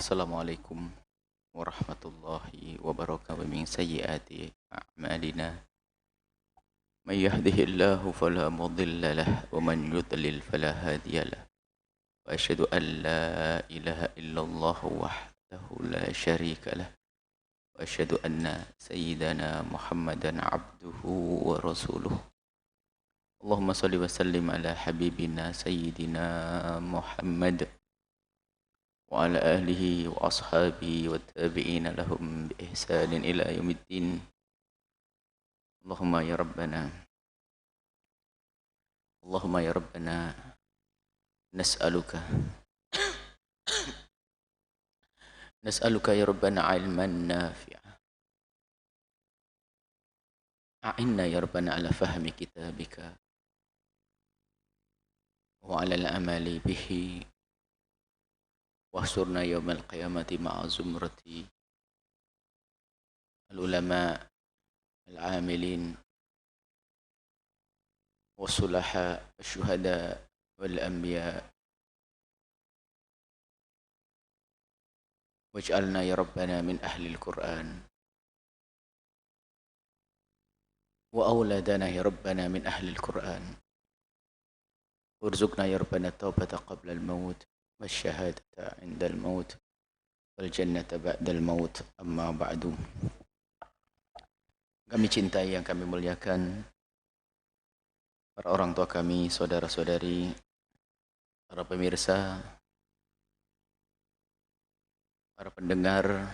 Assalamualaikum warahmatullahi wabarakatuh. Min sayyiati a'malina may yahdihillahu fala mudilla lahu wa man yudlil fala hadiya lahu. Wa asyhadu an la ilaha illallah wahdahu la syarika lahu. Wa asyhadu anna sayyidana Muhammadan abduhu wa rasuluh. Allahumma salli wa sallim ala habibina sayyidina Muhammad wa ala alihi wa ashabihi wa tabi'ina lahum bi ihsanin ila yaumiddin. Allahumma ya Rabbana nas'aluka ya Rabbana ilman nafi'a. A'inna ya Rabbana ala fahmi kitabika wa ala al-amali bihi. Wahsurna yawmal qiyamati ma'a zumrati al-ulama al-amilin wa-sulaha al-syuhada wal-anbiya. Waj'alna ya Rabbana min ahli al-Qur'an wa awladana ya Rabbana min ahli al-Qur'an. Warzuqna ya Rabbana taubata qabla al-maut wasyahadata 'inda al-maut wal jannata ba'da al-maut. Amma ba'du. Kami cintai yang kami muliakan, para orang tua kami, saudara-saudari, para pemirsa, para pendengar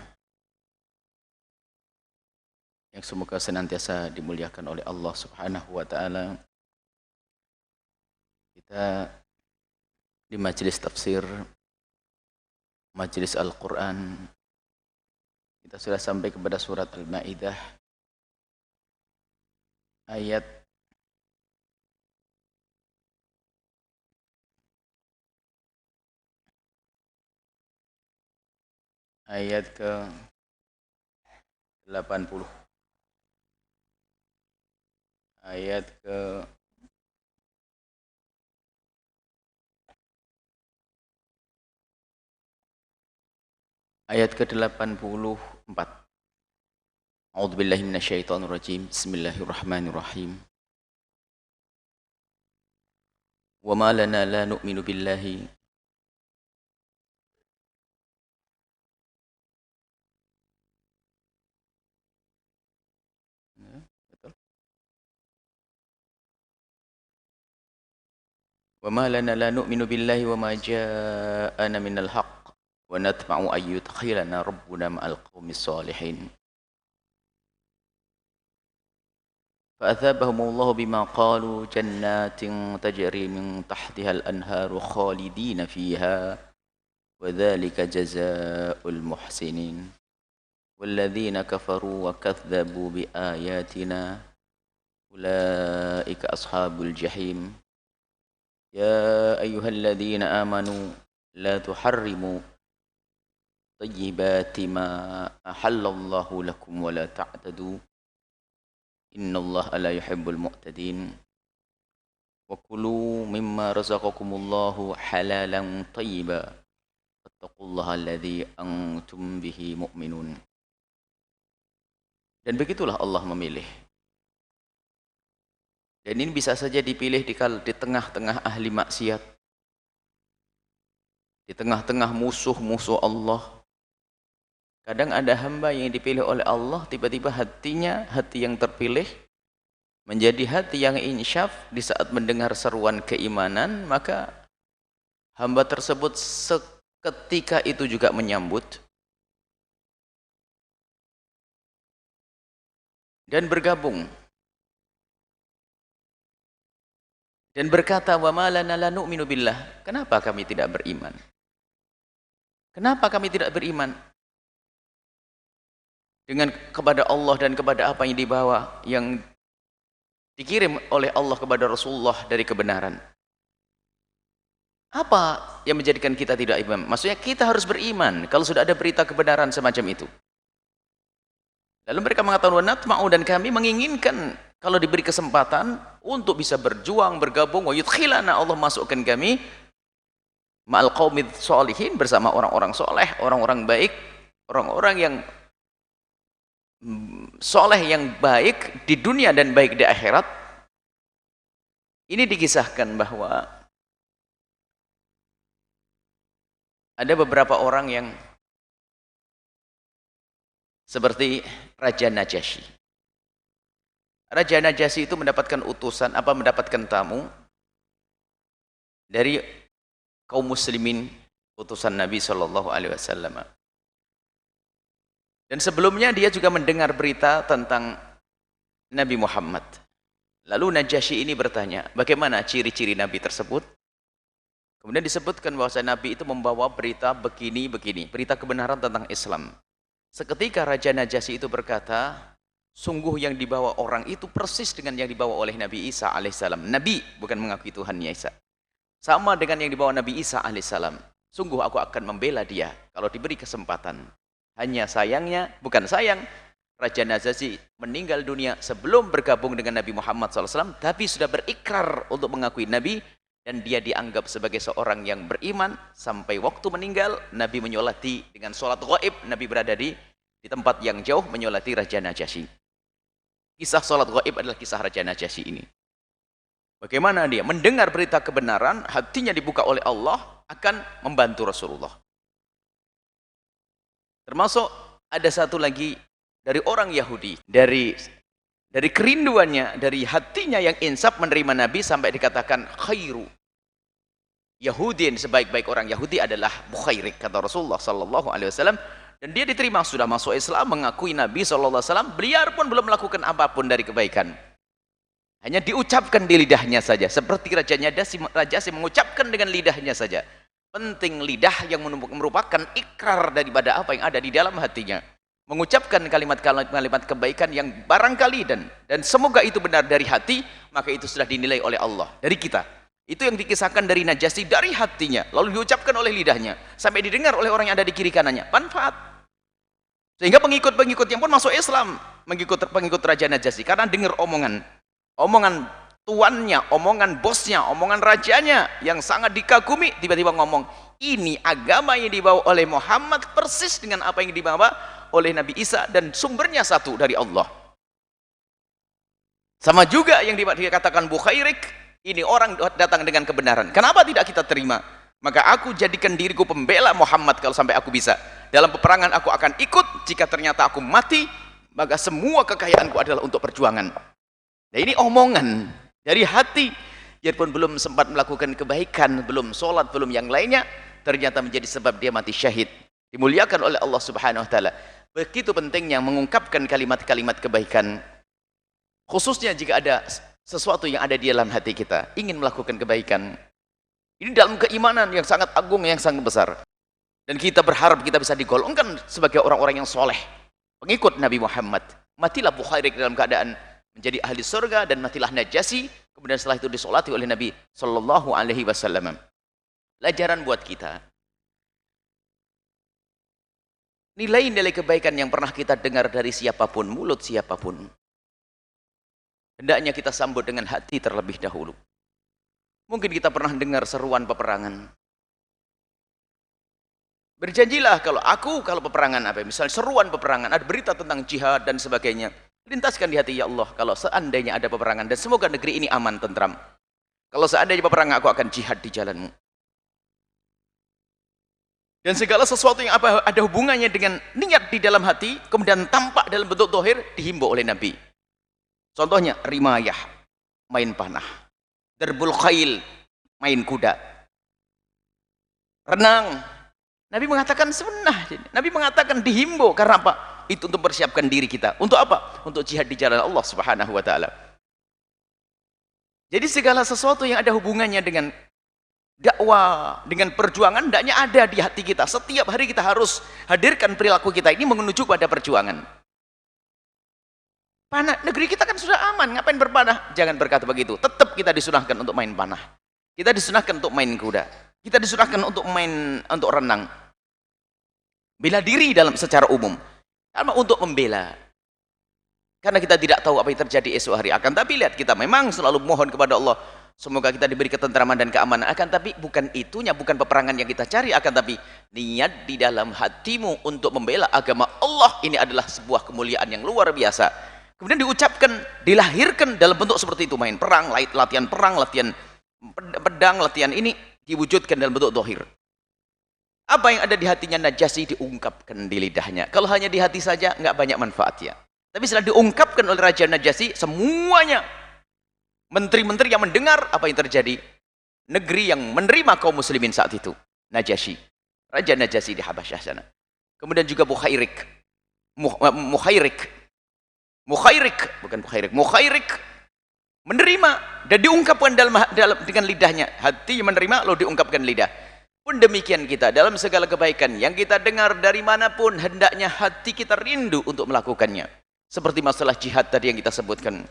yang semoga senantiasa dimuliakan oleh Allah Subhanahu wa taala. Kita di majelis tafsir, majelis Al-Quran, kita sudah sampai kepada surat Al-Ma'idah ayat ke 80, ayat ke-84. A'udzubillahi minasyaitonir rajim. Bismillahirrahmanirrahim. Wa ma lana la nu'minu billahi wa ma lana la nu'minu billahi wa ma ja'ana minal haqq wa natma'u an yudkhilana rabbuna ma'al qaumis shalihin. فأثابهم الله بما قالوا جنات تجري من تحتها الأنهار خالدين فيها وذلك جزاء المحسنين والذين كفروا وكذبوا بآياتنا أولئك أصحاب الجحيم يا أيها الذين آمنوا لا تحرموا طيبات ما أحل الله لكم ولا تعتدوا Innallaha la yuhibbul mu'tadin wa kulu mimma razaqakumullahu halalan thayyiban wattaqullaha alladzi antum bihi mu'minun. Dan begitulah Allah memilih. Dan ini bisa saja dipilih di tengah-tengah ahli maksiat, di tengah-tengah musuh-musuh Allah. Kadang ada hamba yang dipilih oleh Allah, tiba-tiba hatinya, hati yang terpilih, menjadi hati yang insyaf di saat mendengar seruan keimanan, maka hamba tersebut seketika itu juga menyambut dan bergabung. Dan berkata, wa ma lana la nu'minu billah. Kenapa kami tidak beriman? Kenapa kami tidak beriman dengan kepada Allah dan kepada apa yang dibawa, yang dikirim oleh Allah kepada Rasulullah dari kebenaran? Apa yang menjadikan kita tidak iman? Maksudnya kita harus beriman kalau sudah ada berita kebenaran semacam itu. Lalu mereka mengatakan, wa natma'u, dan kami menginginkan kalau diberi kesempatan untuk bisa berjuang, bergabung, wa yudkhilana, Allah masukkan kami Ma'al qaumid sholihin, bersama orang-orang soleh, orang-orang baik, orang-orang yang soleh, yang baik di dunia dan baik di akhirat. Ini dikisahkan bahwa ada beberapa orang yang seperti Raja Najasyi. Raja Najasyi itu mendapatkan utusan, mendapatkan tamu dari kaum muslimin, utusan Nabi Shallallahu Alaihi Wasallam. Dan sebelumnya dia juga mendengar berita tentang Nabi Muhammad. Lalu Najasyi ini bertanya, bagaimana ciri-ciri Nabi tersebut? Kemudian disebutkan bahwa Nabi itu membawa berita begini-begini, berita kebenaran tentang Islam. Seketika Raja Najasyi itu berkata, sungguh yang dibawa orang itu persis dengan yang dibawa oleh Nabi Isa alaihissalam. Nabi bukan mengakui Tuhannya Isa. Sama dengan yang dibawa Nabi Isa alaihissalam. Sungguh aku akan membela dia kalau diberi kesempatan. Hanya sayangnya, bukan sayang, Raja Najasyi meninggal dunia sebelum bergabung dengan Nabi Muhammad SAW, tapi sudah berikrar untuk mengakui Nabi, dan dia dianggap sebagai seorang yang beriman. Sampai waktu meninggal, Nabi menyolati dengan sholat gaib. Nabi berada di tempat yang jauh menyolati Raja Najasyi. Kisah sholat gaib adalah kisah Raja Najasyi ini. Bagaimana dia mendengar berita kebenaran, hatinya dibuka oleh Allah, akan membantu Rasulullah. Termasuk ada satu lagi dari orang Yahudi, dari kerinduannya, dari hatinya yang insaf menerima Nabi, sampai dikatakan khairu Yahudin, sebaik-baik orang Yahudi adalah Bukhairik, kata Rasulullah Sallallahu Alaihi Wasallam. Dan dia diterima, sudah masuk Islam, mengakui Nabi Sallallahu Alaihi Wasallam. Beliau pun belum melakukan apapun dari kebaikan, hanya diucapkan di lidahnya saja, seperti Raja Najasyi mengucapkan dengan lidahnya saja. Penting lidah yang merupakan ikrar daripada apa yang ada di dalam hatinya, mengucapkan kalimat-kalimat kebaikan yang barangkali dan semoga itu benar dari hati, maka itu sudah dinilai oleh Allah dari kita. Itu yang dikisahkan dari Najasyi, dari hatinya, lalu diucapkan oleh lidahnya, sampai didengar oleh orang yang ada di kiri kanannya, manfaat. Sehingga pengikut-pengikutnya pun masuk Islam, pengikut Raja Najasyi, karena dengar omongan tuannya, omongan bosnya, omongan rajanya yang sangat dikagumi, tiba-tiba ngomong, ini agama yang dibawa oleh Muhammad persis dengan apa yang dibawa oleh Nabi Isa, dan sumbernya satu dari Allah. Sama juga yang dikatakan Bukhairik, ini orang datang dengan kebenaran, kenapa tidak kita terima? Maka aku jadikan diriku pembela Muhammad kalau sampai aku bisa. Dalam peperangan aku akan ikut, jika ternyata aku mati, maka semua kekayaanku adalah untuk perjuangan. Nah, ini omongan dari hati. Biarpun belum sempat melakukan kebaikan, belum sholat, belum yang lainnya, ternyata menjadi sebab dia mati syahid, dimuliakan oleh Allah Subhanahu Wa Taala. Begitu pentingnya mengungkapkan kalimat-kalimat kebaikan, khususnya jika ada sesuatu yang ada di dalam hati kita, ingin melakukan kebaikan. Ini dalam keimanan yang sangat agung, yang sangat besar. Dan kita berharap kita bisa digolongkan sebagai orang-orang yang soleh, pengikut Nabi Muhammad. Matilah Bukhairik dalam keadaan menjadi ahli surga, dan matilah Najasyi, kemudian setelah itu disolati oleh Nabi Sallallahu Alaihi Wasallam. Pelajaran buat kita, nilai-nilai kebaikan yang pernah kita dengar dari siapapun, mulut siapapun, hendaknya kita sambut dengan hati terlebih dahulu. Mungkin kita pernah dengar seruan peperangan. Berjanjilah kalau peperangan apa, misalnya seruan peperangan, ada berita tentang jihad dan sebagainya, lintaskan di hati, ya Allah, kalau seandainya ada peperangan, dan semoga negeri ini aman, tentram. Kalau seandainya peperangan, aku akan jihad di jalanmu. Dan segala sesuatu yang ada hubungannya dengan niat di dalam hati, kemudian tampak dalam bentuk zahir, dihimbau oleh Nabi. Contohnya rimayah, main panah, darbul khail, main kuda, renang. Nabi mengatakan sunnah. Nabi mengatakan dihimbau, karena apa? Itu untuk mempersiapkan diri kita. Untuk apa? Untuk jihad di jalan Allah Subhanahu Wa Taala. Jadi segala sesuatu yang ada hubungannya dengan dakwah, dengan perjuangan, hendaknya ada di hati kita. Setiap hari kita harus hadirkan perilaku kita ini menuju pada perjuangan. Panah, negeri kita kan sudah aman, ngapain berpanah? Jangan berkata begitu. Tetap kita disunahkan untuk main panah, kita disunahkan untuk main kuda, kita disunahkan untuk renang, bela diri secara umum, karena untuk membela, karena kita tidak tahu apa yang terjadi esok hari akan. Tapi lihat, kita memang selalu mohon kepada Allah, Semoga kita diberi ketentraman dan keamanan. Akan tapi bukan itunya, bukan peperangan yang kita cari, akan tapi niat di dalam hatimu untuk membela agama Allah, ini adalah sebuah kemuliaan yang luar biasa. Kemudian diucapkan, dilahirkan dalam bentuk seperti itu, main perang, latihan perang, latihan pedang, latihan ini diwujudkan dalam bentuk zahir. Apa yang ada di hatinya Najasyi diungkapkan di lidahnya. Kalau hanya di hati saja nggak banyak manfaatnya. Tapi setelah diungkapkan oleh Raja Najasyi, semuanya menteri-menteri yang mendengar apa yang terjadi, negeri yang menerima kaum muslimin saat itu, Najasyi, Raja Najasyi di Habasyah sana. Kemudian juga Mukhairik, Mukhairik menerima dan diungkapkan dalam dengan lidahnya. Hati menerima lalu diungkapkan lidah. Pun demikian kita dalam segala kebaikan yang kita dengar dari manapun, hendaknya hati kita rindu untuk melakukannya. Seperti masalah jihad tadi yang kita sebutkan.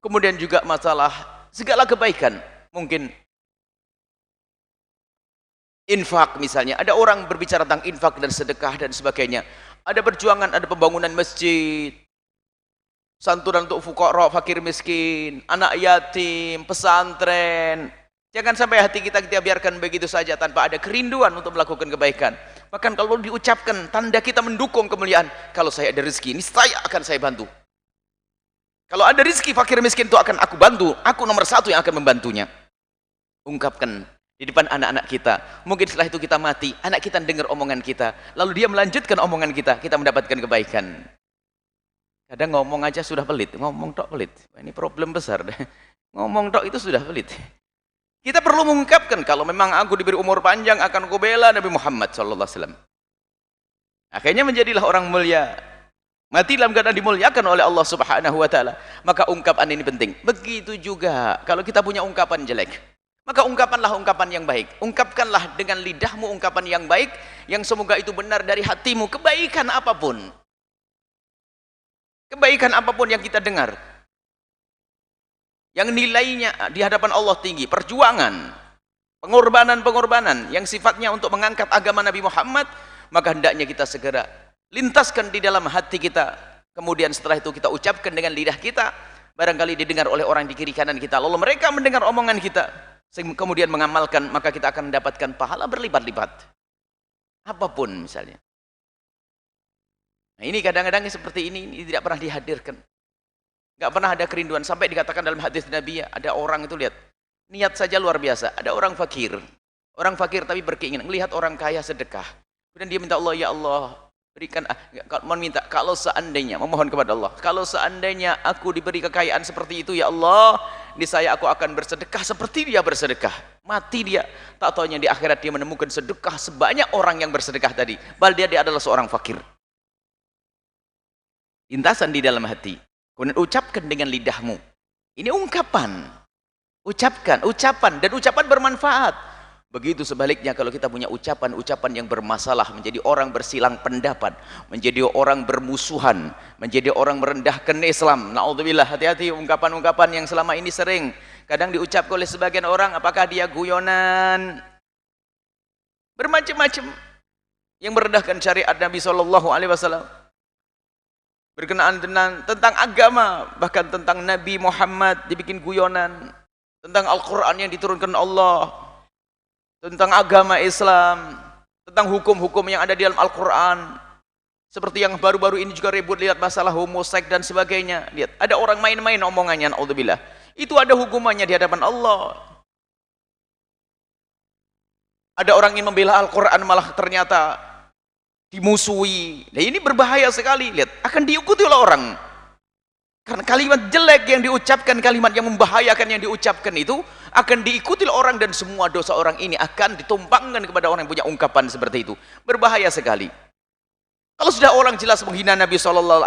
Kemudian juga masalah segala kebaikan. Mungkin infak misalnya. Ada orang berbicara tentang infak dan sedekah dan sebagainya. Ada perjuangan, ada pembangunan masjid, santunan untuk fuqara, fakir miskin, anak yatim, pesantren. Jangan sampai hati kita biarkan begitu saja tanpa ada kerinduan untuk melakukan kebaikan. Bahkan kalau diucapkan, tanda kita mendukung kemuliaan. Kalau saya ada rezeki, ini saya akan saya bantu. Kalau ada rezeki fakir miskin itu akan aku bantu. Aku nomor satu yang akan membantunya. Ungkapkan di depan anak-anak kita. Mungkin setelah itu kita mati, anak kita dengar omongan kita. Lalu dia melanjutkan omongan kita mendapatkan kebaikan. Kadang ngomong aja sudah pelit. Ngomong tok pelit. Ini problem besar. Ngomong tok itu sudah pelit. Kita perlu mengungkapkan, kalau memang aku diberi umur panjang akan aku bela Nabi Muhammad SAW. Akhirnya menjadilah orang mulia. Mati dalam keadaan dimuliakan oleh Allah Subhanahu wa taala. Maka ungkapan ini penting. Begitu juga kalau kita punya ungkapan jelek, maka ungkapanlah ungkapan yang baik. Ungkapkanlah dengan lidahmu ungkapan yang baik, yang semoga itu benar dari hatimu. Kebaikan apapun yang kita dengar, yang nilainya di hadapan Allah tinggi, perjuangan, pengorbanan yang sifatnya untuk mengangkat agama Nabi Muhammad, maka hendaknya kita segera lintaskan di dalam hati kita. Kemudian setelah itu kita ucapkan dengan lidah kita, barangkali didengar oleh orang di kiri kanan kita, lalu mereka mendengar omongan kita, kemudian mengamalkan, maka kita akan mendapatkan pahala berlipat-lipat. Apapun misalnya. Nah, ini kadang-kadang seperti ini tidak pernah dihadirkan. Nggak pernah ada kerinduan. Sampai dikatakan dalam hadis Nabi, ada orang itu lihat, niat saja luar biasa. Ada orang fakir tapi berkeinginan melihat orang kaya sedekah. Kemudian dia minta Allah, ya Allah berikan, meminta, kalau seandainya, memohon kepada Allah, kalau seandainya aku diberi kekayaan seperti itu, ya Allah, niscaya aku akan bersedekah seperti dia bersedekah. Mati dia, tak taunya di akhirat dia menemukan sedekah sebanyak orang yang bersedekah tadi. Padahal dia adalah seorang fakir. Lintasan di dalam hati. Kemudian ucapkan dengan lidahmu. Ini ungkapan. Ucapan dan ucapan bermanfaat. Begitu sebaliknya kalau kita punya ucapan yang bermasalah, menjadi orang bersilang pendapat, menjadi orang bermusuhan, menjadi orang merendahkan Islam. Na'udzubillah, hati-hati ungkapan-ungkapan yang selama ini sering kadang diucapkan oleh sebagian orang, apakah dia guyonan, bermacam-macam yang merendahkan syariat Nabi SAW. Berkenaan tentang agama, bahkan tentang Nabi Muhammad dibikin guyonan, tentang Al-Quran yang diturunkan Allah, tentang agama Islam, tentang hukum-hukum yang ada di dalam Al-Quran. Seperti yang baru-baru ini juga ribut lihat masalah homoseks dan sebagainya. Lihat, ada orang main-main omongannya, na'udzubillah. Itu ada hukumannya di hadapan Allah. Ada orang ingin membela Al-Quran malah ternyata dimusuhi. Nah, ini berbahaya sekali. Lihat, akan diikuti oleh orang. Karena kalimat jelek yang diucapkan, kalimat yang membahayakan yang diucapkan itu akan diikuti oleh orang, dan semua dosa orang ini akan ditumpangkan kepada orang yang punya ungkapan seperti itu. Berbahaya sekali. Kalau sudah orang jelas menghina Nabi SAW,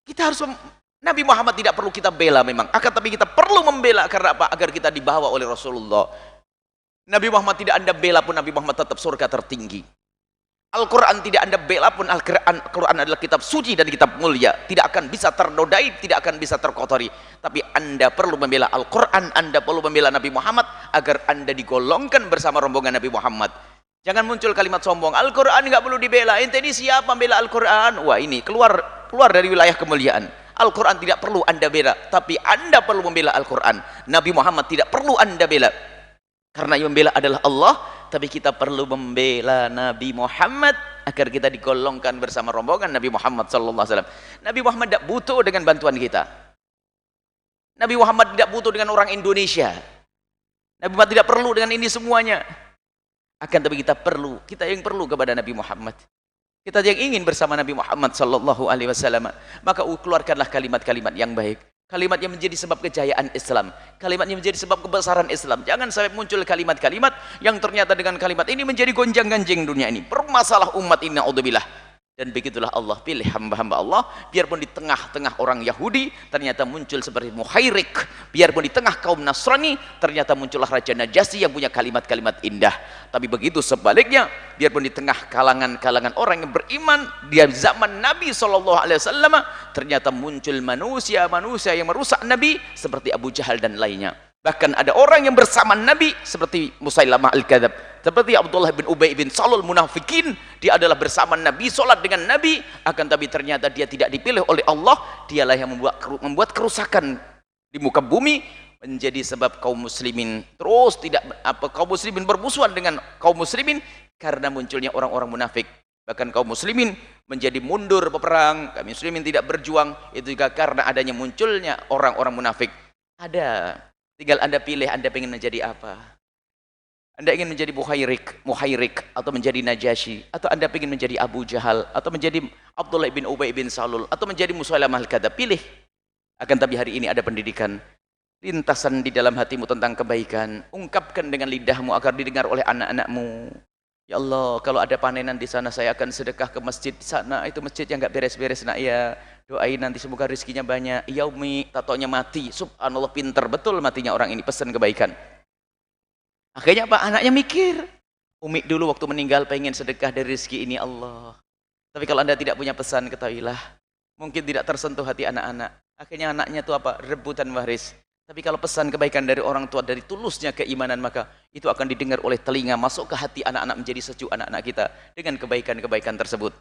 kita harus Nabi Muhammad tidak perlu kita bela memang, akan tapi kita perlu membela karena apa? Agar kita dibawa oleh Rasulullah. Nabi Muhammad tidak Anda bela pun Nabi Muhammad tetap surga tertinggi. Al-Quran tidak Anda bela pun Al-Quran adalah kitab suci dan kitab mulia, tidak akan bisa ternodai, tidak akan bisa terkotori. Tapi Anda perlu membela Al-Quran, Anda perlu membela Nabi Muhammad agar Anda digolongkan bersama rombongan Nabi Muhammad. Jangan muncul kalimat sombong, Al-Quran nggak perlu dibela, ente ini siapa membela Al-Quran? Wah, ini keluar dari wilayah kemuliaan. Al-Quran tidak perlu Anda bela, tapi Anda perlu membela Al-Quran. Nabi Muhammad tidak perlu Anda bela, karena yang membela adalah Allah. Tapi kita perlu membela Nabi Muhammad agar kita digolongkan bersama rombongan Nabi Muhammad SAW. Nabi Muhammad tidak butuh dengan bantuan kita. Nabi Muhammad tidak butuh dengan orang Indonesia. Nabi Muhammad tidak perlu dengan ini semuanya. Akan tapi kita yang perlu kepada Nabi Muhammad. Kita yang ingin bersama Nabi Muhammad SAW, maka keluarkanlah kalimat-kalimat yang baik. Kalimat yang menjadi sebab kejayaan Islam, kalimat yang menjadi sebab kebesaran Islam. Jangan sampai muncul kalimat-kalimat yang ternyata dengan kalimat ini menjadi gonjang-ganjing dunia ini, bermasalah umat ini, naudzubillah. Dan begitulah Allah pilih hamba-hamba Allah. Biarpun di tengah-tengah orang Yahudi ternyata muncul seperti Muhairik, biarpun di tengah kaum Nasrani ternyata muncullah Raja Najasyi yang punya kalimat-kalimat indah. Tapi begitu sebaliknya, biarpun di tengah kalangan-kalangan orang yang beriman di zaman Nabi SAW ternyata muncul manusia-manusia yang merusak Nabi seperti Abu Jahal dan lainnya. Bahkan ada orang yang bersama Nabi seperti Musailamah Al-Kadzab, seperti Abdullah bin Ubay bin Salul munafikin. Dia adalah bersama Nabi, sholat dengan Nabi, akan tapi ternyata dia tidak dipilih oleh Allah. Dialah yang membuat kerusakan di muka bumi, menjadi sebab kaum muslimin terus kaum muslimin bermusuhan dengan kaum muslimin karena munculnya orang-orang munafik. Bahkan kaum muslimin menjadi mundur peperang, kaum muslimin tidak berjuang, itu juga karena adanya munculnya orang-orang munafik. Ada, tinggal Anda pilih Anda ingin menjadi apa. Anda ingin menjadi Muhairik atau menjadi Najasyi, atau Anda ingin menjadi Abu Jahal, atau menjadi Abdullah bin Ubay bin Salul, atau menjadi Musailamah Al-Kadzab. Pilih. Akan tapi hari ini ada pendidikan, lintasan di dalam hatimu tentang kebaikan, ungkapkan dengan lidahmu agar didengar oleh anak-anakmu. Ya Allah, kalau ada panenan di sana saya akan sedekah ke masjid di sana. Itu masjid yang nggak beres-beres nak ya. Doain nanti semoga rezekinya banyak. Ya Umi, tatonya mati. Subhanallah, pinter betul matinya orang ini, pesan kebaikan. Akhirnya Pak, anaknya mikir. Umi dulu waktu meninggal pengen sedekah dari rezeki ini Allah. Tapi kalau Anda tidak punya pesan, ketahuilah mungkin tidak tersentuh hati anak-anak. Akhirnya anaknya itu apa? Rebutan waris. Tapi kalau pesan kebaikan dari orang tua, dari tulusnya keimanan, maka itu akan didengar oleh telinga, masuk ke hati anak-anak, menjadi sejuk anak-anak kita dengan kebaikan-kebaikan tersebut.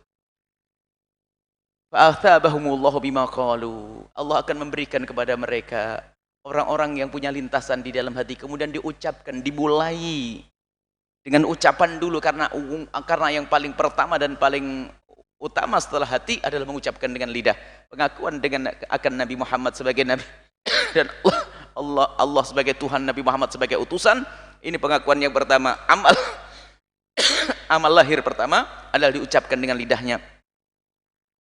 Fa'athabahumullahu bima qalu. Allah akan memberikan kepada mereka orang-orang yang punya lintasan di dalam hati, kemudian diucapkan, dimulai dengan ucapan dulu, karena yang paling pertama dan paling utama setelah hati adalah mengucapkan dengan lidah. Pengakuan akan Nabi Muhammad sebagai Nabi dan Allah sebagai Tuhan, Nabi Muhammad sebagai utusan. Ini pengakuan yang pertama. Amal lahir pertama adalah diucapkan dengan lidahnya.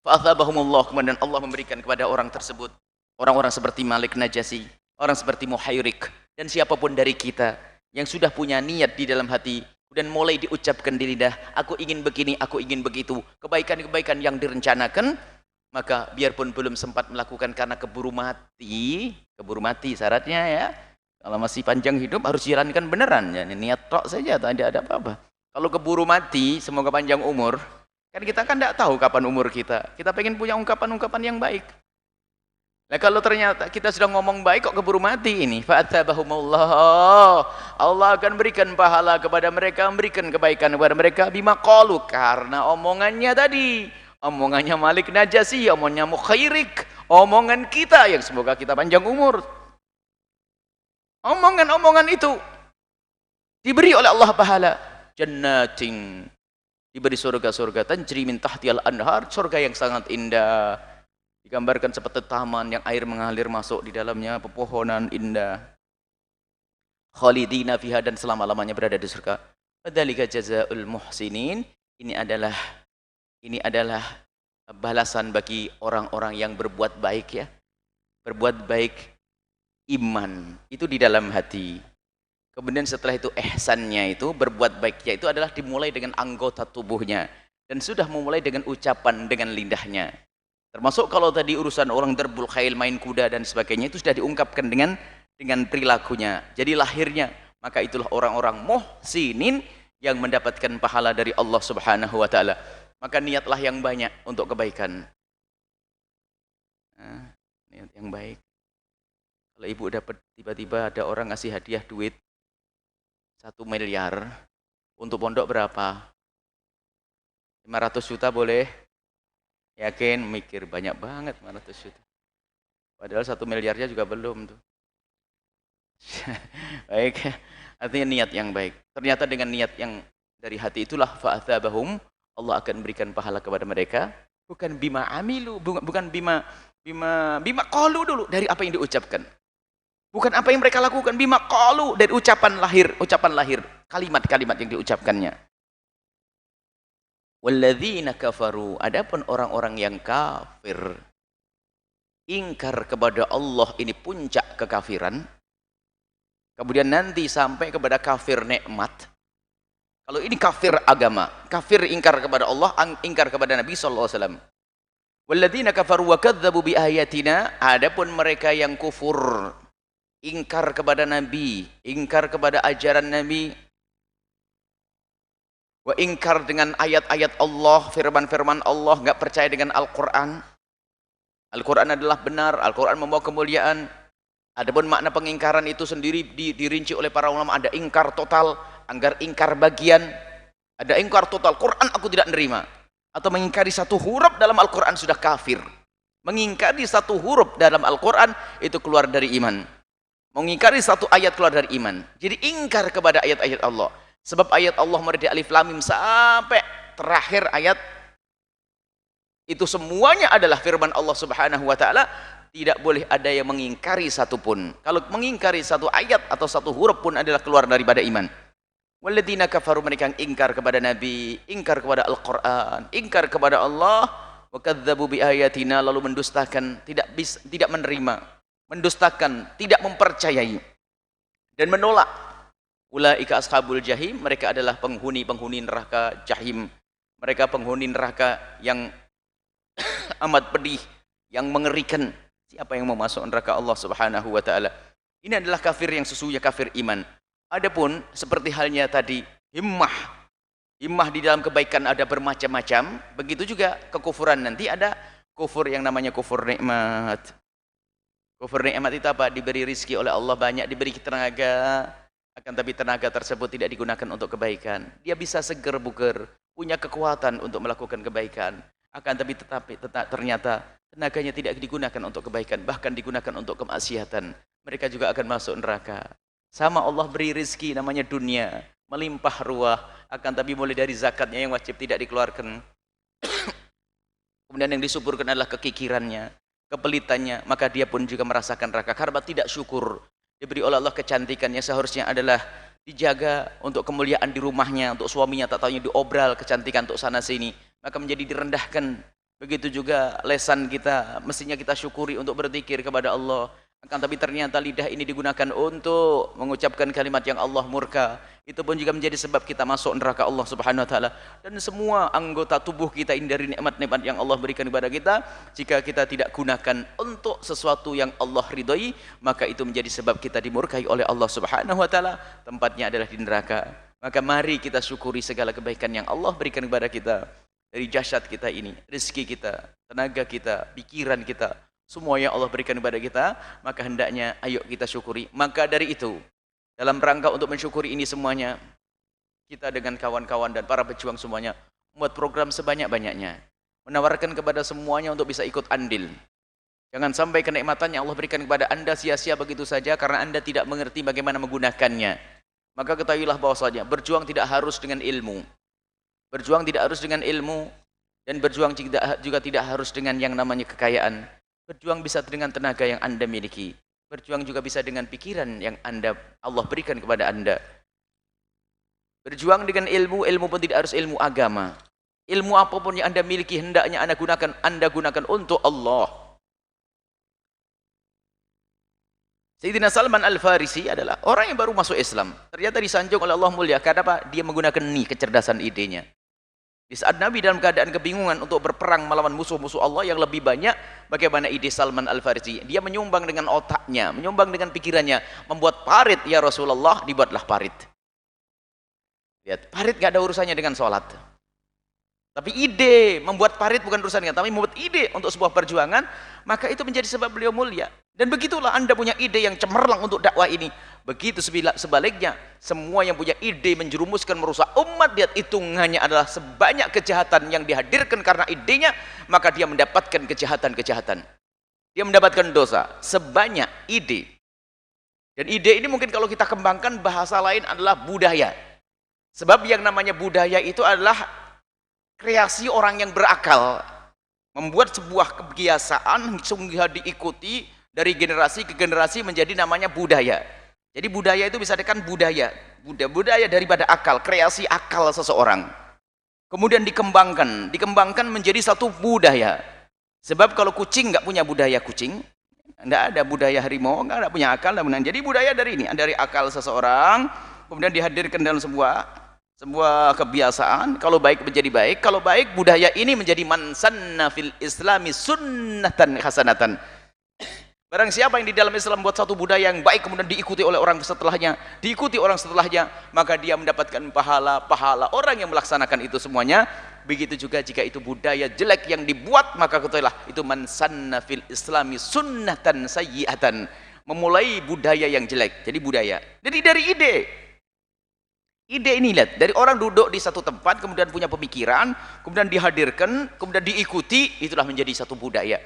Fa'athabahumullah, kemudian Allah memberikan kepada orang tersebut orang-orang seperti Malik Najasyi, orang seperti Muhairik, dan siapapun dari kita yang sudah punya niat di dalam hati dan mulai diucapkan di lidah, aku ingin begini, aku ingin begitu, kebaikan-kebaikan yang direncanakan, maka biarpun belum sempat melakukan karena keburu mati syaratnya ya. Kalau masih panjang hidup harus jalankan beneran ya, niat tok saja tidak ada apa-apa. Kalau keburu mati, semoga panjang umur, kan kita kan tidak tahu kapan umur kita. Kita pengen punya ungkapan-ungkapan yang baik. Nah kalau ternyata kita sudah ngomong baik kok keburu mati ini, fa'atabahumullah, Allah akan berikan pahala kepada mereka, memberikan kebaikan kepada mereka bima qalu, karena omongannya tadi, omongannya Malik Najasyi, omongannya Muhairik, omongan kita yang semoga kita panjang umur. Omongan-omongan itu diberi oleh Allah pahala. Jannatin, diberi surga-surga, tajri min tahtihal anhar, surga yang sangat indah. Digambarkan seperti taman yang air mengalir masuk di dalamnya, pepohonan indah. Khalidina fiha, dan selama-lamanya berada di surga. Dzalika jazaa'ul muhsinin. Ini adalah balasan bagi orang-orang yang berbuat baik ya. Berbuat baik, iman itu di dalam hati. Kemudian setelah itu ihsannya itu, berbuat baiknya itu adalah dimulai dengan anggota tubuhnya, dan sudah memulai dengan ucapan, dengan lidahnya. Termasuk kalau tadi urusan orang darbul khail, main kuda dan sebagainya, itu sudah diungkapkan dengan perilakunya. Jadi lahirnya, maka itulah orang-orang muhsinin yang mendapatkan pahala dari Allah Subhanahu wa taala. Maka niatlah yang banyak untuk kebaikan. Niat yang baik. Kalau ibu dapat tiba-tiba ada orang ngasih hadiah duit 1 miliar, untuk pondok berapa? 500 juta boleh? Yakin? Mikir banyak banget 500 juta. Padahal 1 miliarnya juga belum tuh. Baik, artinya niat yang baik. Ternyata dengan niat yang dari hati itulah fa'atsabahum, Allah akan berikan pahala kepada mereka, bukan bima amilu, bukan bima qalu dulu, dari apa yang diucapkan. Bukan apa yang mereka lakukan, bima qalu, dari ucapan lahir, kalimat-kalimat yang diucapkannya. Walladzina kafaru, adapun orang-orang yang kafir, ingkar kepada Allah, ini puncak kekafiran. Kemudian nanti sampai kepada kafir nikmat. Kalau ini kafir agama, kafir ingkar kepada Allah, ingkar kepada Nabi sallallahu alaihi wasallam. Walladzina kafaru wa kadzdzabu bi ayatina, adapun mereka yang kufur, ingkar kepada Nabi, ingkar kepada ajaran Nabi, wa ingkar dengan ayat-ayat Allah, firman-firman Allah, enggak percaya dengan Al-Qur'an. Al-Qur'an adalah benar, Al-Qur'an membawa kemuliaan. Adapun makna pengingkaran itu sendiri dirinci oleh para ulama, ada ingkar total, ingkar bagian, ada ingkar total, Quran aku tidak nerima, atau mengingkari satu huruf dalam Al-Quran sudah kafir. Mengingkari satu huruf dalam Al-Quran itu keluar dari iman. Mengingkari satu ayat keluar dari iman. Jadi ingkar kepada ayat-ayat Allah. Sebab ayat Allah mulai dari Alif Lam Mim sampai terakhir ayat itu semuanya adalah firman Allah Subhanahu wa taala. Tidak boleh ada yang mengingkari satupun. Kalau mengingkari satu ayat atau satu huruf pun adalah keluar daripada iman. Walladzina kafaru, mereka yang ingkar kepada Nabi, ingkar kepada Al-Quran, ingkar kepada Allah, wa kadzdzabu bi ayatina, lalu mendustakan, tidak menerima, mendustakan, tidak mempercayai dan menolak. Ulaika ashabul jahim, mereka adalah penghuni neraka jahim. Mereka penghuni neraka yang amat pedih, yang mengerikan. Siapa yang mau masuk neraka Allah Subhanahu wa taala? Ini adalah kafir yang sesungguhnya kafir iman. Adapun seperti halnya tadi himmah di dalam kebaikan ada bermacam-macam, begitu juga kekufuran nanti ada kufur yang namanya kufur nikmat. Kufur nikmat itu apa? Diberi rizki oleh Allah banyak, diberi tenaga, akan tapi tenaga tersebut tidak digunakan untuk kebaikan. Dia bisa seger buger, punya kekuatan untuk melakukan kebaikan, akan tapi ternyata tenaganya tidak digunakan untuk kebaikan, bahkan digunakan untuk kemaksiatan. Mereka juga akan masuk neraka. Sama Allah beri rizki namanya dunia, melimpah ruah, akan tapi mulai dari zakatnya yang wajib tidak dikeluarkan. Kemudian yang disuburkan adalah kekikirannya, kepelitannya, maka dia pun juga merasakan neraka karena tidak syukur. Diberi oleh Allah kecantikannya, seharusnya adalah dijaga untuk kemuliaan di rumahnya, untuk suaminya, tak tahunya diobral kecantikan untuk sana sini, maka menjadi direndahkan. Begitu juga lesan kita, mestinya kita syukuri untuk berzikir kepada Allah. Akan tapi ternyata lidah ini digunakan untuk mengucapkan kalimat yang Allah murka. Itu pun juga menjadi sebab kita masuk neraka Allah Subhanahu wa taala. Dan semua anggota tubuh kita ini dari nikmat-nikmat yang Allah berikan kepada kita, jika kita tidak gunakan untuk sesuatu yang Allah ridhoi, maka itu menjadi sebab kita dimurkai oleh Allah Subhanahu wa taala. Tempatnya adalah di neraka. Maka mari kita syukuri segala kebaikan yang Allah berikan kepada kita. Dari jasad kita ini, rezeki kita, tenaga kita, pikiran kita, semua yang Allah berikan kepada kita, maka hendaknya ayo kita syukuri. Maka dari itu, dalam rangka untuk mensyukuri ini semuanya, kita dengan kawan-kawan dan para pejuang semuanya membuat program sebanyak-banyaknya, menawarkan kepada semuanya untuk bisa ikut andil. Jangan sampai kenikmatan yang Allah berikan kepada Anda sia-sia begitu saja karena Anda tidak mengerti bagaimana menggunakannya. Maka ketahuilah bahwasanya berjuang tidak harus dengan ilmu. Berjuang tidak harus dengan ilmu, dan berjuang juga tidak harus dengan yang namanya kekayaan. Berjuang bisa dengan tenaga yang Anda miliki. Berjuang juga bisa dengan pikiran yang Allah berikan kepada Anda. Berjuang dengan ilmu, ilmu pun tidak harus ilmu agama. Ilmu apapun yang Anda miliki hendaknya Anda gunakan untuk Allah. Sayyidina Salman Al-Farisi adalah orang yang baru masuk Islam. Ternyata disanjung oleh Allah mulia. Karena apa? Dia menggunakan kecerdasan idenya. Di saat Nabi dalam keadaan kebingungan untuk berperang melawan musuh-musuh Allah yang lebih banyak, bagaimana ide Salman Al-Farisi? Dia menyumbang dengan otaknya, menyumbang dengan pikirannya, membuat parit, ya Rasulullah, dibuatlah parit. Lihat, parit gak ada urusannya dengan sholat. Tapi ide membuat parit bukan urusannya, tapi membuat ide untuk sebuah perjuangan, maka itu menjadi sebab beliau mulia. Dan begitulah Anda punya ide yang cemerlang untuk dakwah ini. Begitu sebaliknya, semua yang punya ide menjerumuskan merusak umat, lihat hitungannya adalah sebanyak kejahatan yang dihadirkan karena idenya, maka dia mendapatkan kejahatan-kejahatan. dia mendapatkan dosa sebanyak ide. Dan ide ini mungkin kalau kita kembangkan bahasa lain adalah budaya. Sebab yang namanya budaya itu adalah kreasi orang yang berakal, membuat sebuah kebiasaan sehingga diikuti dari generasi ke generasi menjadi namanya budaya. Jadi budaya itu bisa dikatakan budaya daripada akal, kreasi akal seseorang. Kemudian dikembangkan menjadi satu budaya. Sebab kalau kucing nggak punya budaya kucing, nggak ada budaya harimau, nggak ada punya akal. Jadi budaya dari ini, dari akal seseorang, kemudian dihadirkan dalam sebuah kebiasaan. Kalau baik menjadi baik, kalau baik budaya ini menjadi man sanna fil islami sunnatan hasanatan. Barang siapa yang di dalam Islam buat satu budaya yang baik kemudian diikuti oleh orang setelahnya, maka dia mendapatkan pahala orang yang melaksanakan itu semuanya. Begitu juga jika itu budaya jelek yang dibuat, maka ketahuilah itu man sanna fil islami sunnatan sayyi'atan, memulai budaya yang jelek. Jadi budaya. Jadi dari ide ini, lihat, dari orang duduk di satu tempat kemudian punya pemikiran, kemudian dihadirkan, kemudian diikuti, itulah menjadi satu budaya.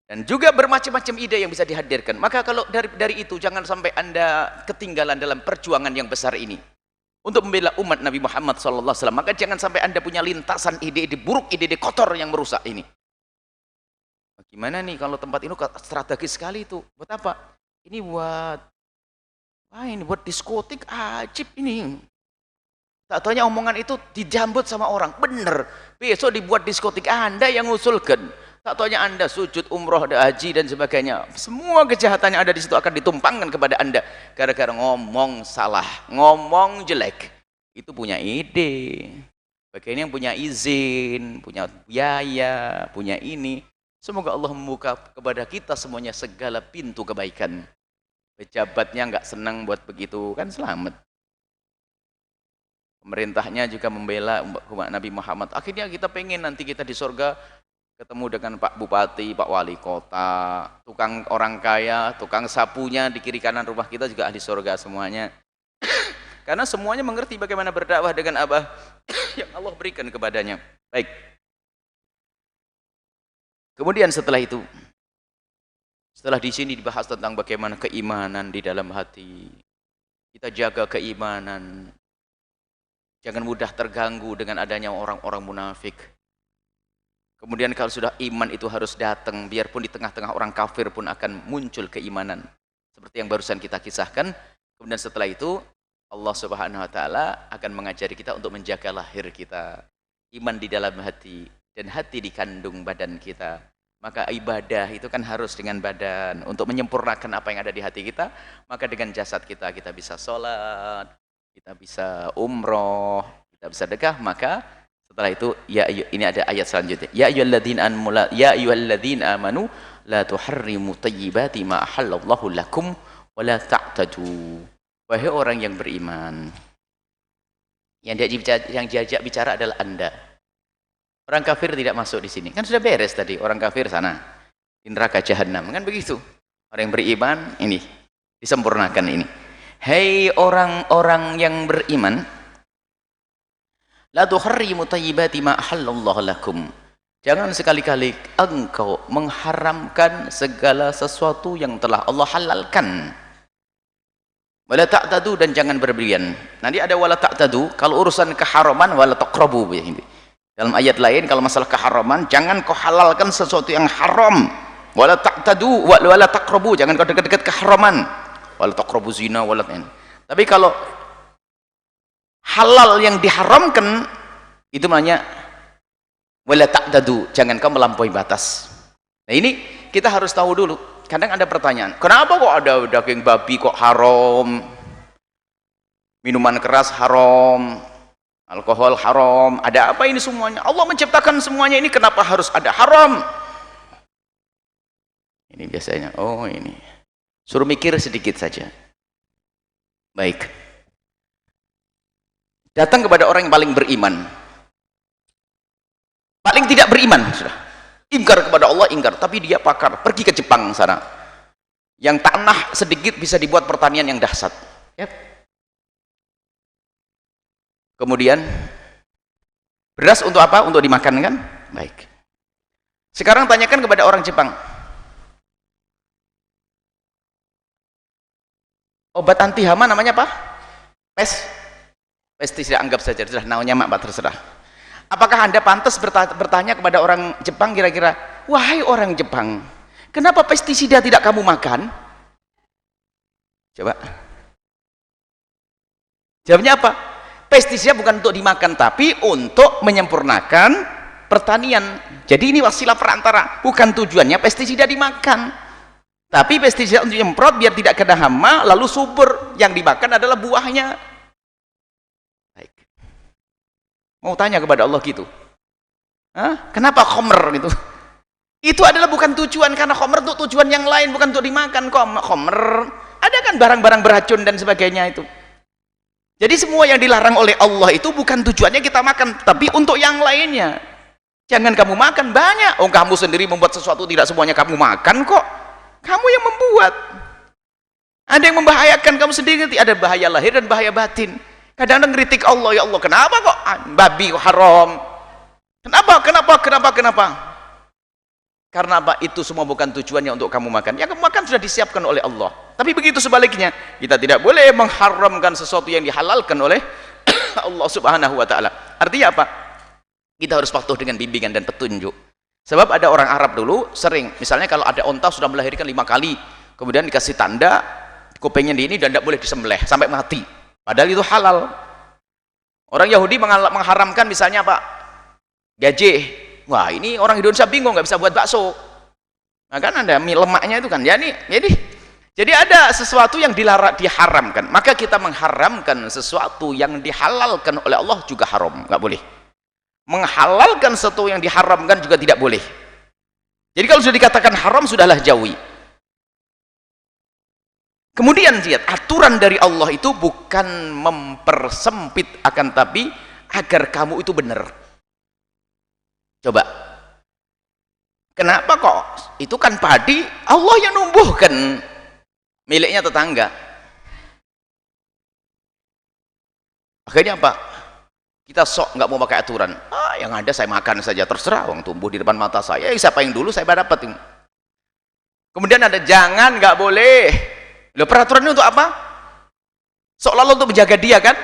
Dan juga bermacam-macam ide yang bisa dihadirkan. Maka kalau dari itu jangan sampai Anda ketinggalan dalam perjuangan yang besar ini untuk membela umat Nabi Muhammad SAW. Maka jangan sampai Anda punya lintasan ide-ide buruk, ide-ide kotor yang merusak ini. Gimana nih kalau tempat ini strategis sekali itu? Buat apa? Ini buat diskotik ajib ini. Tak tanya omongan itu dijambut sama orang. Bener, besok dibuat diskotik, Anda yang ngusulkan. Tak tanya Anda sujud, umroh, haji dan sebagainya. Semua kejahatan yang ada di situ akan ditumpangkan kepada Anda gara-gara ngomong salah, ngomong jelek. Itu punya ide. Bagaimana yang punya izin, punya biaya, punya ini. Semoga Allah membuka kepada kita semuanya segala pintu kebaikan. Pejabatnya nggak senang buat begitu, kan selamat. Pemerintahnya juga membela umat Nabi Muhammad. Akhirnya kita pengen nanti kita di surga ketemu dengan Pak Bupati, Pak Wali Kota, tukang orang kaya, tukang sapunya di kiri kanan rumah kita juga ahli surga semuanya. Karena semuanya mengerti bagaimana berdakwah dengan abah yang Allah berikan kepadanya. Baik. Kemudian setelah di sini dibahas tentang bagaimana keimanan di dalam hati. Kita jaga keimanan. Jangan mudah terganggu dengan adanya orang-orang munafik. Kemudian kalau sudah iman itu harus datang, biarpun di tengah-tengah orang kafir pun akan muncul keimanan. Seperti yang barusan kita kisahkan. Kemudian setelah itu Allah Subhanahu wa taala akan mengajari kita untuk menjaga lahir kita. Iman di dalam hati dan hati dikandung badan kita. Maka ibadah itu kan harus dengan badan. Untuk menyempurnakan apa yang ada di hati kita, maka dengan jasad kita bisa sholat, kita bisa umroh, kita bisa sedekah, maka setelah itu ini ada ayat selanjutnya. Ya ayyuhalladzina amanu la tuharrimu thayyibati ma ahallallahu lakum wa la ta'tadu. Wahai orang yang beriman. Yang diajak bicara adalah Anda. Orang kafir tidak masuk di sini. Kan sudah beres tadi, orang kafir sana di neraka jahanam, kan begitu. Orang yang beriman ini disempurnakan ini. Hei orang-orang yang beriman, la tuharrimu thayyibati ma ahallallahu lakum. Jangan sekali-kali engkau mengharamkan segala sesuatu yang telah Allah halalkan. Wala ta'tadu, dan jangan berlebihan. Nanti ada wala ta'tadu kalau urusan keharaman, wala taqrabu. Dalam ayat lain kalau masalah keharaman, jangan kau halalkan sesuatu yang haram. Wala ta'tadu wala taqrabu, jangan kau dekat-dekat keharaman. Wala taqrabu zina wala. Tapi kalau halal yang diharamkan itu namanya wala ta'tadu, jangan kau melampaui batas. Nah ini kita harus tahu dulu. Kadang ada pertanyaan, kenapa kok ada daging babi kok haram, minuman keras haram, alkohol haram, ada apa ini semuanya? Allah menciptakan semuanya ini, kenapa harus ada haram? Ini biasanya, oh ini suruh mikir sedikit saja. Baik, datang kepada orang yang paling beriman, paling tidak beriman sudah, ingkar kepada Allah, ingkar, tapi dia pakar, pergi ke Jepang sana yang tanah sedikit bisa dibuat pertanian yang dahsyat, ya. Kemudian beras untuk apa? Untuk dimakan, kan? Baik. Sekarang tanyakan kepada orang Jepang, obat anti hama namanya apa? Pestisida, anggap saja, sudah namanya mak terserah. Apakah Anda pantas bertanya kepada orang Jepang kira-kira, wahai orang Jepang, kenapa pestisida tidak kamu makan? Coba. Jawabnya apa? Pestisida bukan untuk dimakan, tapi untuk menyempurnakan pertanian. Jadi ini wasilah perantara, bukan tujuannya pestisida dimakan, tapi pestisida untuk nyemprot biar tidak kena hama, lalu subur, yang dimakan adalah buahnya. Baik. Mau tanya kepada Allah gitu? Hah? Kenapa khomer gitu? Itu adalah bukan tujuan, karena khomer untuk tujuan yang lain, bukan untuk dimakan. Khomer ada kan barang-barang beracun dan sebagainya itu. Jadi semua yang dilarang oleh Allah itu bukan tujuannya kita makan, tapi untuk yang lainnya. Jangan kamu makan banyak. Oh, kamu sendiri membuat sesuatu, tidak semuanya kamu makan kok. Kamu yang membuat. Ada yang membahayakan kamu sendiri, ada bahaya lahir dan bahaya batin. Kadang-kadang kritik Allah, ya Allah, kenapa kok babi kok haram? Kenapa? Karena apa? Itu semua bukan tujuannya untuk kamu makan. Yang kamu makan sudah disiapkan oleh Allah. Tapi begitu sebaliknya, kita tidak boleh mengharamkan sesuatu yang dihalalkan oleh Allah Subhanahu wa taala. Artinya apa? Kita harus patuh dengan bimbingan dan petunjuk. Sebab ada orang Arab dulu sering, misalnya kalau ada onta sudah melahirkan 5 kali, kemudian dikasih tanda kupingnya di ini dan tidak boleh disembelih sampai mati. Padahal itu halal. Orang Yahudi mengharamkan misalnya apa? Gajih. Wah, ini orang Indonesia bingung, nggak bisa buat bakso. Nah, kan ada mie lemaknya itu kan. Jadi ada sesuatu yang diharamkan. Maka kita mengharamkan sesuatu yang dihalalkan oleh Allah juga haram, nggak boleh. Menghalalkan sesuatu yang diharamkan juga tidak boleh. Jadi kalau sudah dikatakan haram, sudahlah jauhi. Kemudian lihat, aturan dari Allah itu bukan mempersempit, akan tapi agar kamu itu benar. Coba, kenapa kok itu kan padi Allah yang numbuhkan, miliknya tetangga. Akhirnya apa? Kita sok nggak mau pakai aturan. Yang ada saya makan saja, terserah, wong tumbuh di depan mata saya, siapa yang dulu saya dapat. Kemudian ada jangan, nggak boleh. Loh, peraturan ini untuk apa? Seolah-olah untuk menjaga dia kan?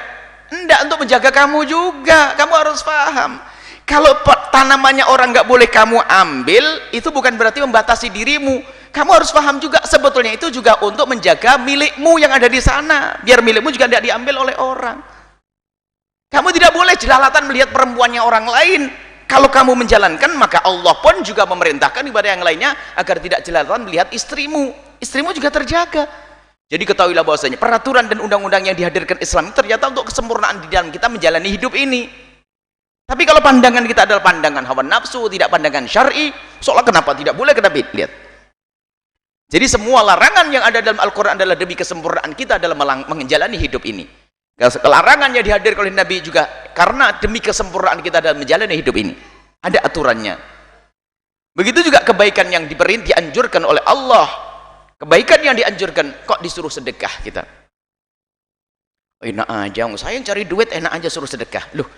Enggak, untuk menjaga kamu juga. Kamu harus paham. Kalau tanamannya orang nggak boleh kamu ambil, itu bukan berarti membatasi dirimu. Kamu harus paham juga, sebetulnya itu juga untuk menjaga milikmu yang ada di sana, biar milikmu juga tidak diambil oleh orang. Kamu tidak boleh jelalatan melihat perempuannya orang lain. Kalau kamu menjalankan, maka Allah pun juga memerintahkan kepada yang lainnya agar tidak jelalatan melihat istrimu. Istrimu juga terjaga. Jadi ketahuilah bahwasanya peraturan dan undang-undang yang dihadirkan Islam ternyata untuk kesempurnaan di dalam kita menjalani hidup ini. Tapi kalau pandangan kita adalah pandangan hawa nafsu, tidak pandangan syar'i, seolah kenapa tidak boleh, kenapa? Lihat. Jadi semua larangan yang ada dalam Al-Quran adalah demi kesempurnaan kita dalam menjalani hidup ini. Larangan yang dihadirkan oleh Nabi juga karena demi kesempurnaan kita dalam menjalani hidup ini. Ada aturannya. Begitu juga kebaikan yang dianjurkan oleh Allah. Kebaikan yang dianjurkan, kok disuruh sedekah kita? Enak aja, saya yang cari duit enak aja suruh sedekah. Loh,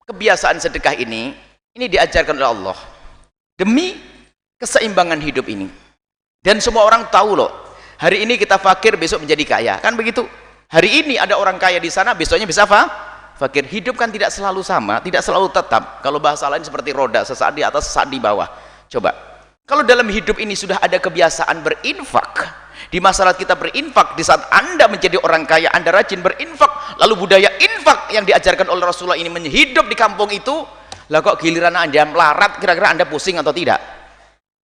kebiasaan sedekah ini diajarkan oleh Allah demi keseimbangan hidup ini. Dan semua orang tahu loh, hari ini kita fakir, besok menjadi kaya, kan begitu? Hari ini ada orang kaya di sana, besoknya bisa fakir. Hidup kan tidak selalu sama, tidak selalu tetap. Kalau bahasa lain seperti roda, sesaat di atas, sesaat di bawah. Coba, kalau dalam hidup ini sudah ada kebiasaan berinfak, di masalah kita berinfak, di saat Anda menjadi orang kaya, Anda rajin berinfak, lalu budaya infak yang diajarkan oleh Rasulullah ini hidup di kampung itu, lah kok giliran Anda melarat, kira-kira Anda pusing atau tidak?